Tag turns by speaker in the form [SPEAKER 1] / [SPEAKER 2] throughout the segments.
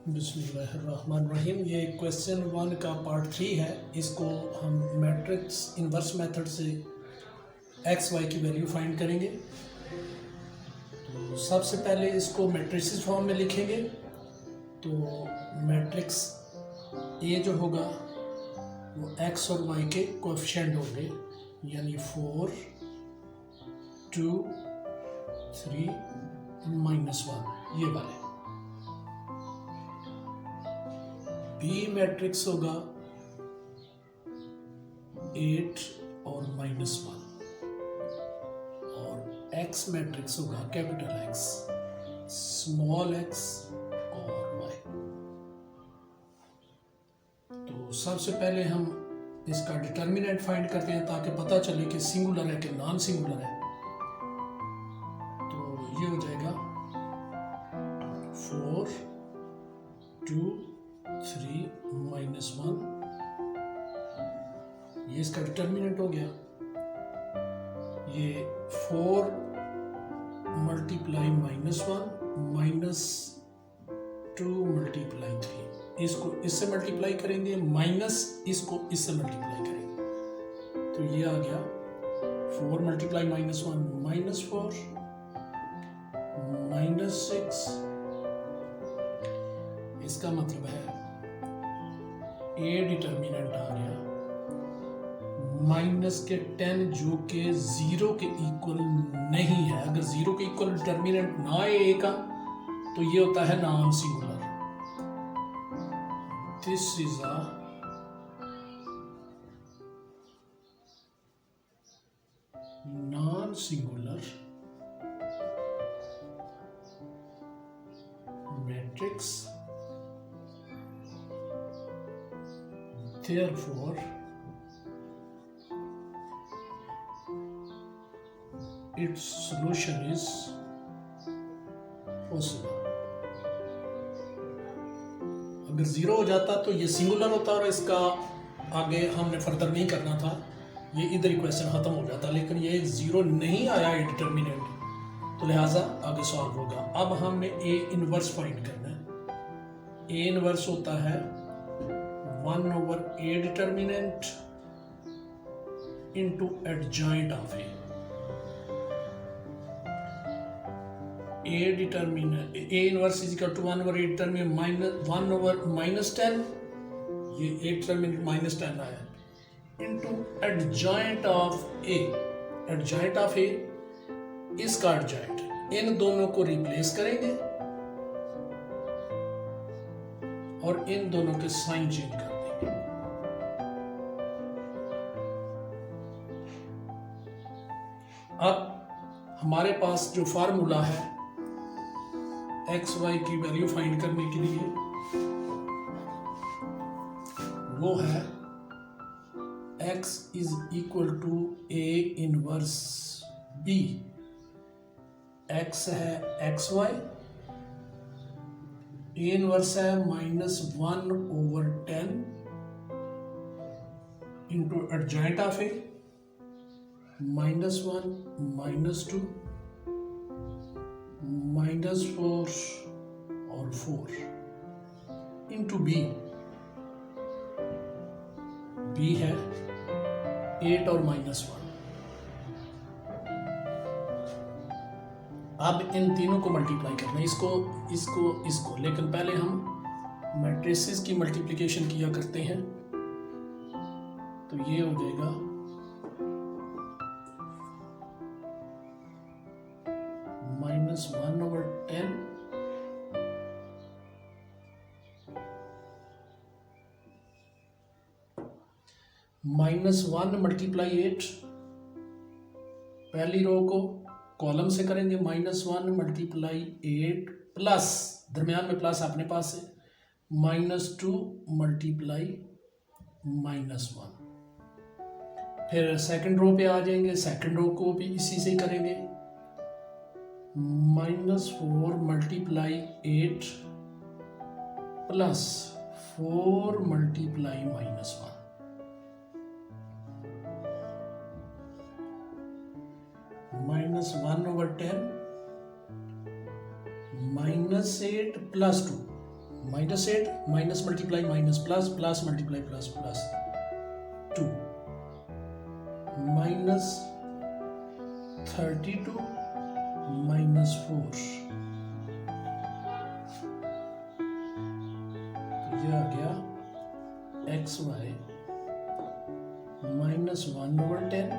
[SPEAKER 1] बिस्मिल्लाहिर्रहमानिर्रहीम। ये क्वेश्चन 1 का पार्ट 3 है। इसको हम मैट्रिक्स इन्वर्स मेथड से एक्स वाई की वैल्यू फाइंड करेंगे। तो सबसे पहले इसको मैट्रिसेस फॉर्म में लिखेंगे। तो मैट्रिक्स ए जो होगा वो एक्स और वाई के कोएफिशिएंट होंगे, यानी 4, 2, 3, -1 ये वाले। बी मैट्रिक्स होगा 8 और -1, और एक्स मैट्रिक्स होगा कैपिटल एक्स, स्मॉल एक्स और वाई। तो सबसे पहले हम इसका डिटर्मिनेंट फाइंड करते हैं ताकि पता चले कि सिंगुलर है कि नॉन सिंगुलर है। तो ये हो जाएगा 4, 2, 3, -1, ये इसका डिटर्मिनेंट हो गया। ये 4 मल्टीप्लाई -1 -2 मल्टीप्लाई 3, इसको इससे मल्टीप्लाई करेंगे, माइनस इसको इससे मल्टीप्लाई करेंगे। तो ये आ गया 4 मल्टीप्लाई -1 -4 -6। इसका मतलब है ए डिटर्मिनेंट आ गया -10, जो कि 0 के इक्वल नहीं है। अगर 0 के इक्वल डिटर्मिनेंट ना आए ए का तो ये होता है non singular. This is a non singular matrix, therefore its solution is possible। अगर 0 हो जाता तो ये सिंगुलर होता और इसका आगे हमने फर्दर नहीं करना था, ये इधर इक्वेशन खत्म हो जाता। लेकिन ये 0 नहीं आया है डिटर्मिनेंट, तो लिहाजा आगे सॉल्व होगा। अब हमने ए इनवर्स फाइंड करना है। ए इनवर्स होता है 1/a determinant into adjoint of A. A determinant A inverse is equal to 1/a determinant -1/-10, ये ए डिटर्मिनेंट -10 आया, into adjoint of A. Adjoint of A, इसका एडजॉइंट, इन दोनों को रिप्लेस करेंगे और इन दोनों के साइन चेंज कर देंगे। अब हमारे पास जो फार्मूला है एक्स वाई की वैल्यू फाइंड करने के लिए, वो है x is equal to a inverse b। x है xy, a इनवर्स है -1/10 इंटू एडजॉइंट ऑफ ए, -1 -2 -4 और 4 इंटू b। b है 8 और -1। अब इन तीनों को मल्टीप्लाई करना है, इसको। लेकिन पहले हम मैट्रिसेस की मल्टीप्लिकेशन किया करते हैं। तो ये हो जाएगा -1/10 -1 मल्टीप्लाई 8। पहली रो को कॉलम से करेंगे, -1 मल्टीप्लाई 8 प्लस, दरमियान में प्लस अपने पास है, -2 मल्टीप्लाई -1। फिर सेकंड रो पे आ जाएंगे, सेकंड रो को भी इसी से करेंगे, -4 multiply 8 plus 4 multiply -1। -1/10 -8 + 2 -8 minus multiply minus plus plus multiply plus plus 2 -32 -4, तो ये आ गया XY -1/10,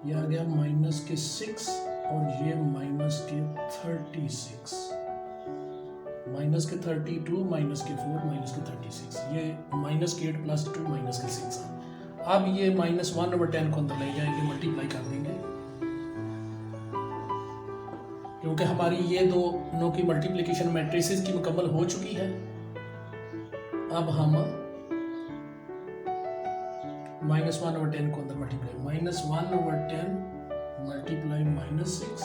[SPEAKER 1] ये आ गया -6 और ये -36, -32 -4 -36, ये -8 + 2 -6। अब ये -1/10 को अंदर ले जाएंगे, मल्टीप्लाई कर देंगे, क्योंकि हमारी ये दोनों की मल्टीप्लिकेशन मैट्रिसेस की मुकम्मल हो चुकी है। अब हम -1/10 को अंदर मल्टीप्लाई, -1/10 मल्टीप्लाई -6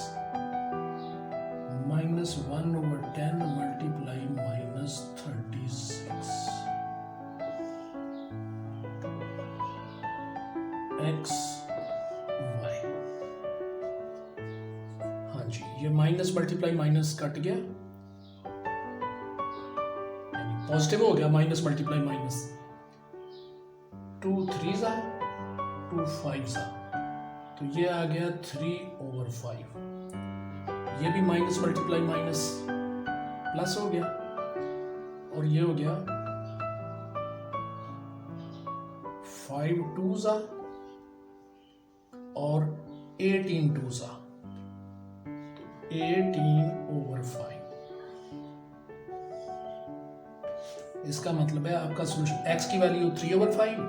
[SPEAKER 1] -1/10 मल्टीप्लाई -36 XY। हाँ जी, ये माइनस मल्टीप्लाई माइनस कट गया, यानी पॉजिटिव हो गया, minus multiply minus, 2 3s 2 5s, तो ये आ गया 3/5। ये भी माइनस मल्टीप्लाई माइनस प्लस हो गया, और ये हो गया 5 2s और 18 2s, तो 18/5। इसका मतलब है आपका सोल्यूशन x की वैल्यू 3/5,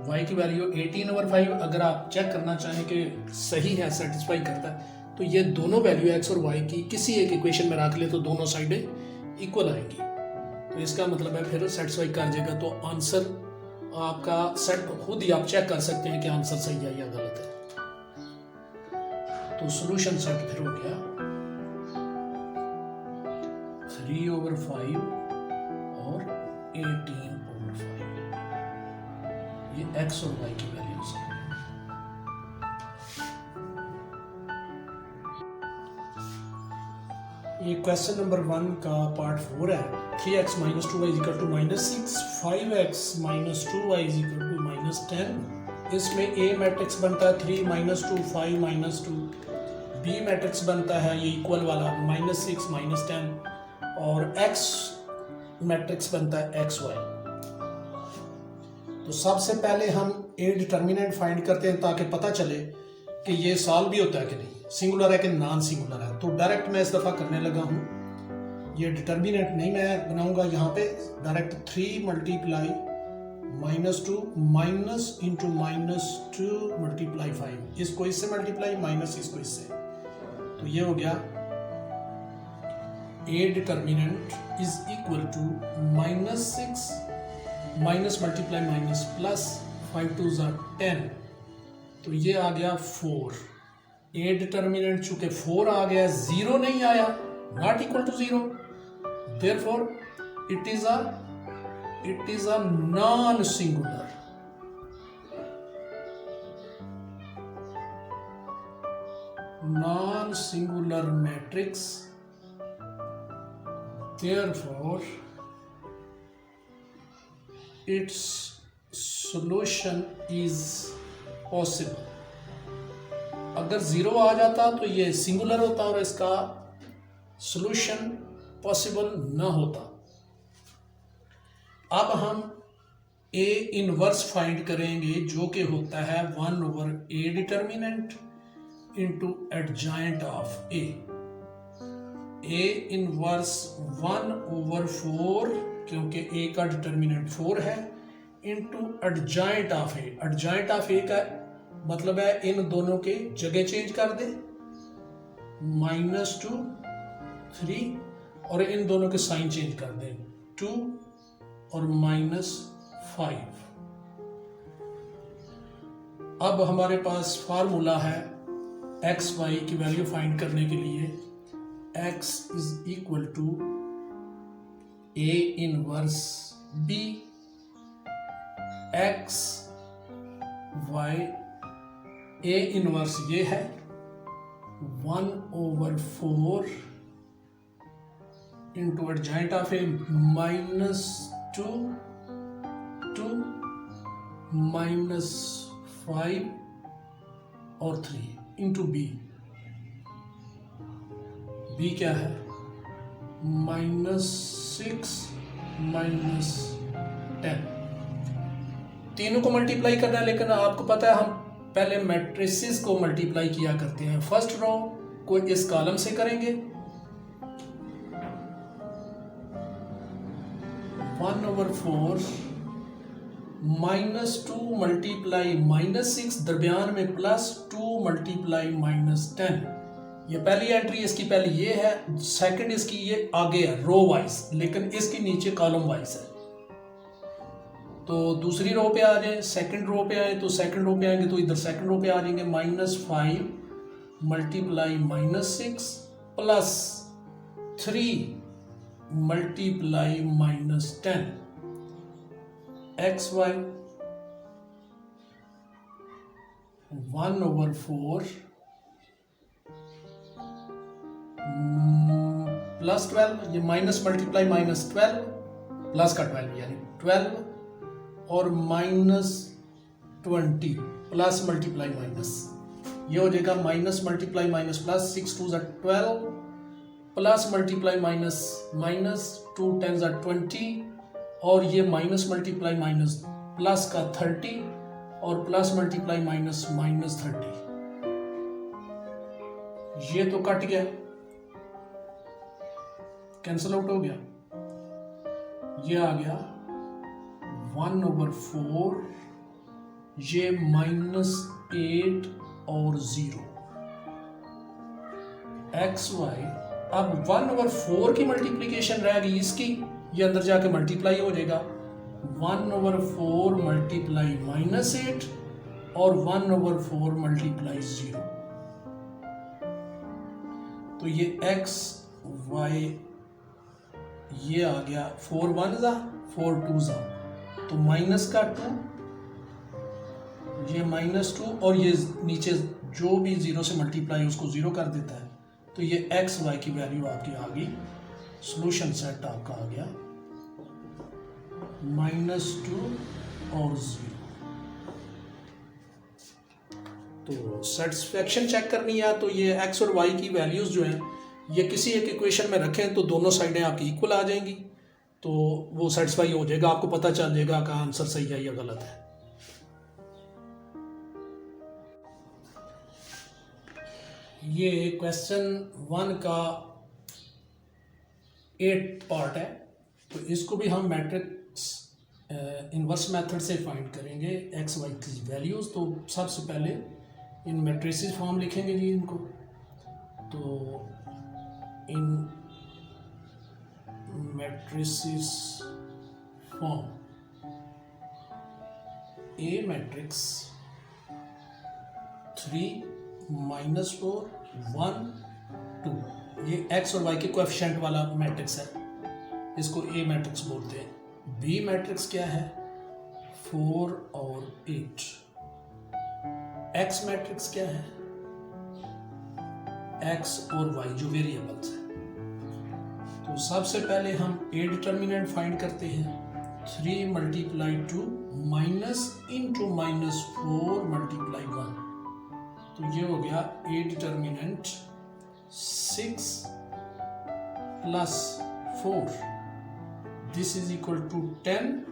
[SPEAKER 1] y की वैल्यू 18/5। अगर आप चेक करना चाहें कि सही है, सेटिस्फाई करता है, तो ये दोनों वैल्यू x और y की किसी एक इक्वेशन में रख ले तो दोनों साइडें इक्वल आएंगी, तो इसका मतलब है फिर सेटिस्फाई कर जाएगा। तो आंसर आपका सेट, खुद ही आप चेक कर सकते हैं कि आंसर सही है या गलत है। तो सॉल्यूशन सेट फिर हो गया 3/5 और 18/5, ये x और y की वैल्यूज हैं। ये क्वेश्चन नंबर 1 का पार्ट 4 है। 3x - 2y = -6, 5x - 2y = -10। इसमें A मैट्रिक्स बनता है 3 - 2 5 - 2, B मैट्रिक्स बनता है ये इक्वल वाला -6 -10, और X मैट्रिक्स बनता है XY। तो सबसे पहले हम A डिटर्मिनेंट फाइंड करते हैं ताकि पता चले कि ये सॉल्व भी होता है कि नहीं, सिंगुलर है कि नॉन सिंगुलर है। तो डायरेक्ट मैं इस दफ़ा करने लगा हूँ, ये डिटर्मिनेंट नहीं मैं बनाऊंगा यहाँ पे, डायरेक्ट 3 × -2 -2 × 5, इसको इससे मल्टीप्लाई माइनस इसको इससे, तो ये हो गया A determinant is equal to -6 minus multiply minus plus 5 2s 10, तो ये आ गया 4। A डिटर्मिनेंट चूंकि 4 आ गया, 0 नहीं आया, not equal to 0, therefore it is a non singular matrix, therefore its solution is possible। अगर 0 आ जाता तो ये सिंगुलर होता और इसका सॉल्यूशन पॉसिबल ना होता। अब हम A इनवर्स फाइंड करेंगे, जो कि होता है 1/A determinant into adjoint of A। A inverse 1/4, क्योंकि A का डिटर्मिनेंट 4 है, into adjoint of A। Adjoint of A का मतलब है इन दोनों के जगह चेंज कर दे, -2 3, और इन दोनों के साइन चेंज कर दे, 2 और -5। अब हमारे पास फार्मूला है XY की वैल्यू फाइंड करने के लिए, x is equal to A inverse B x y। A inverse ये है 1/4 into adjoint of A minus 2 to minus 5 और 3 into B. B क्या है? -6 -10। तीनों को मल्टीप्लाई करना है, लेकिन आपको पता है हम पहले मैट्रिसेस को मल्टीप्लाई किया करते हैं। फर्स्ट रो को इस कॉलम से करेंगे, 1/4 -2 मल्टीप्लाई -6, दरमियान में +2 मल्टीप्लाई -10। ये पहली एंट्री इसकी पहली ये है, सेकंड इसकी ये आगे है रो वाइज, लेकिन इसकी नीचे कॉलम वाइज है। तो दूसरी रो पे आ जाए, सेकंड रो पे आए तो सेकंड रो पे आएंगे तो इधर सेकंड रो पे आ जाएंगे, -5 मल्टीप्लाई -6 +3 मल्टीप्लाई -10 xy 1/4 +12, ये माइनस मल्टीप्लाई -12 प्लस का 12 यानी 12 और -20 प्लस मल्टीप्लाई माइनस, ये हो जाएगा minus multiply minus plus, 6 2 12 plus multiply minus minus 2 10 20 और ये माइनस मल्टीप्लाई माइनस प्लस का 30 और प्लस मल्टीप्लाई माइनस -30। ये तो कट गया, कैंसल आउट हो गया। ये आ गया 1/4, ये -8 और 0 xy। अब 1/4 की मल्टीप्लीकेशन रह गई इसकी, ये अंदर जाके मल्टीप्लाई हो जाएगा, 1/4 मल्टीप्लाई -8 और 1/4 मल्टीप्लाई 0। तो ये x y ये आ गया 4 1 4 2 तो माइनस का 2, ये -2 और ये नीचे जो भी 0 से मल्टीप्लाई उसको 0 कर देता है। तो ये एक्स वाई की वैल्यू आपकी आ गई, सोल्यूशन सेट आपका आ गया -2 और 0। तो सेटिस्फेक्शन चेक करनी है तो ये एक्स और वाई की वैल्यूज जो हैं ये किसी एक इक्वेशन में रखें तो दोनों साइडें आपकी इक्वल आ जाएंगी, तो वो सेटिस्फाई हो जाएगा, आपको पता चल जाएगा कि आंसर सही है या गलत है। ये क्वेश्चन 1 का 8 पार्ट है, तो इसको भी हम मैट्रिक्स इन्वर्स मेथड से फाइंड करेंगे एक्स वाई की वैल्यूज। तो सबसे पहले इन मैट्रिसेस फॉर्म लिखेंगे जी इनको, तो इन मैट्रिसेस फॉर्म ए मैट्रिक्स 3 -4 1 2, ये एक्स और वाई के कोएफिशिएंट वाला मैट्रिक्स है, इसको ए मैट्रिक्स बोलते हैं। बी मैट्रिक्स क्या है? 4 और 8। एक्स मैट्रिक्स क्या है? एक्स और वाई जो वेरिएबल्स हैं। तो सबसे पहले हम ए डिटर्मिनेंट फाइंड करते हैं, 3 मल्टीप्लाई 2 माइनस इंटू -4 मल्टीप्लाई 1, तो ये हो गया A determinant 6 + 4, this is equal to 10।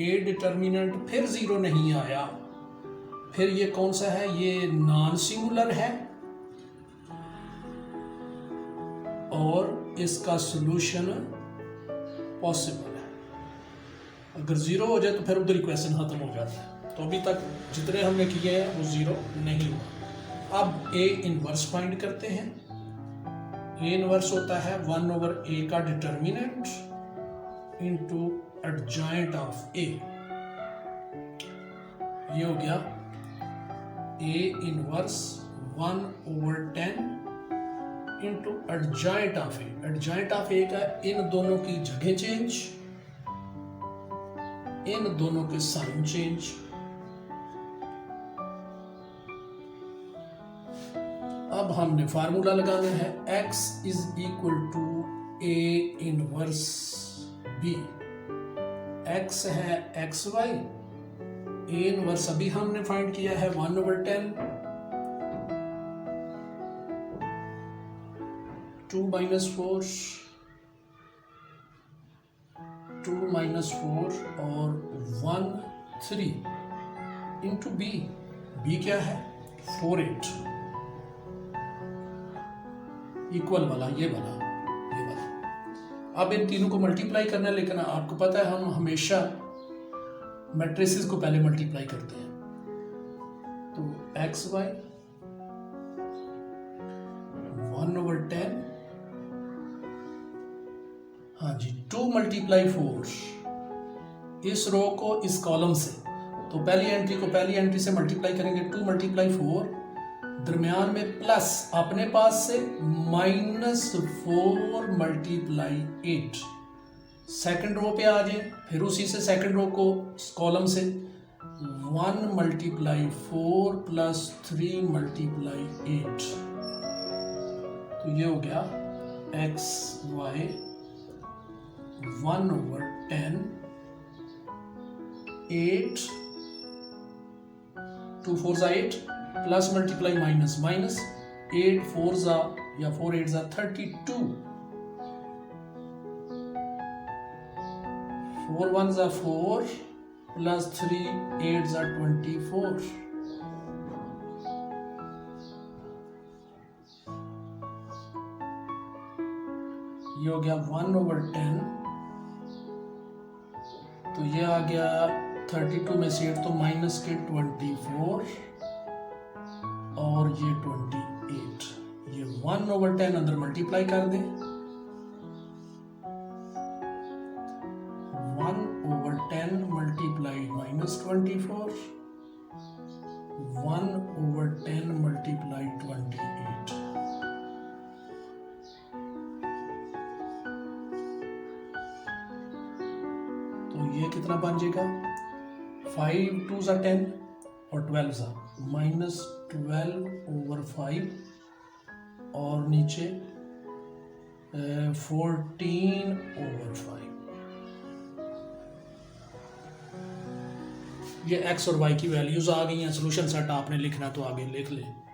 [SPEAKER 1] A determinant फिर 0 नहीं आया, फिर ये कौन सा है? ये नॉन सिंगुलर है और इसका सॉल्यूशन पॉसिबल है। अगर 0 हो जाए तो फिर उधर इक्वेशन खत्म हो जाता है। तो अभी तक जितने हमने किए हैं वो 0 नहीं हुआ। अब ए इनवर्स फाइंड करते हैं। ए इनवर्स होता है 1/a का determinant into adjoint of A. ये हो गया A inverse 1/10 into adjoint of A. Adjoint of A का इन दोनों की जगह चेंज, इन दोनों के साइन चेंज। अब हमने फार्मूला लगाना है, x is equal to A inverse B, x है एक्स वाई, ए इनवर्स अभी हमने फाइंड किया है 1/10, 2 - 4, 2 - 4 और 1 3 इंटू बी, बी क्या है 4 8, इक्वल वाला ये वाला। अब इन तीनों को मल्टीप्लाई करना है, लेकिन आपको पता है हम हमेशा मैट्रिसेस को पहले मल्टीप्लाई करते हैं। तो एक्स वाई 1/10, हाँ जी 2 × 4, इस रो को इस कॉलम से, तो पहली एंट्री को पहली एंट्री से मल्टीप्लाई करेंगे, 2 × 4, दरमियान में प्लस अपने पास से -4 × 8, सेकंड रो पे आ जाए, फिर उसी से सेकंड रो को कॉलम से 1 × 4 + 3 × 8, तो ये हो गया x y 1/10, 8, 2 4 8, plus multiply minus minus, 8 4 या 4 8 32, 4 1 4 प्लस 3 8 24, ये हो गया 1/10, तो ये आ गया 32 में से 8 तो माइनस के 24 और ये 28, ये 1/10 अंदर मल्टीप्लाई कर दें, 1/10 मल्टीप्लाई -24, 1/10 मल्टीप्लाई 28, तो ये कितना बन जाएगा 5 2 10 और 12 -12/5 और नीचे 14/5। ये एक्स और वाई की वैल्यूज आ गई हैं। सोल्यूशन सेट आपने लिखना तो आगे लिख लें।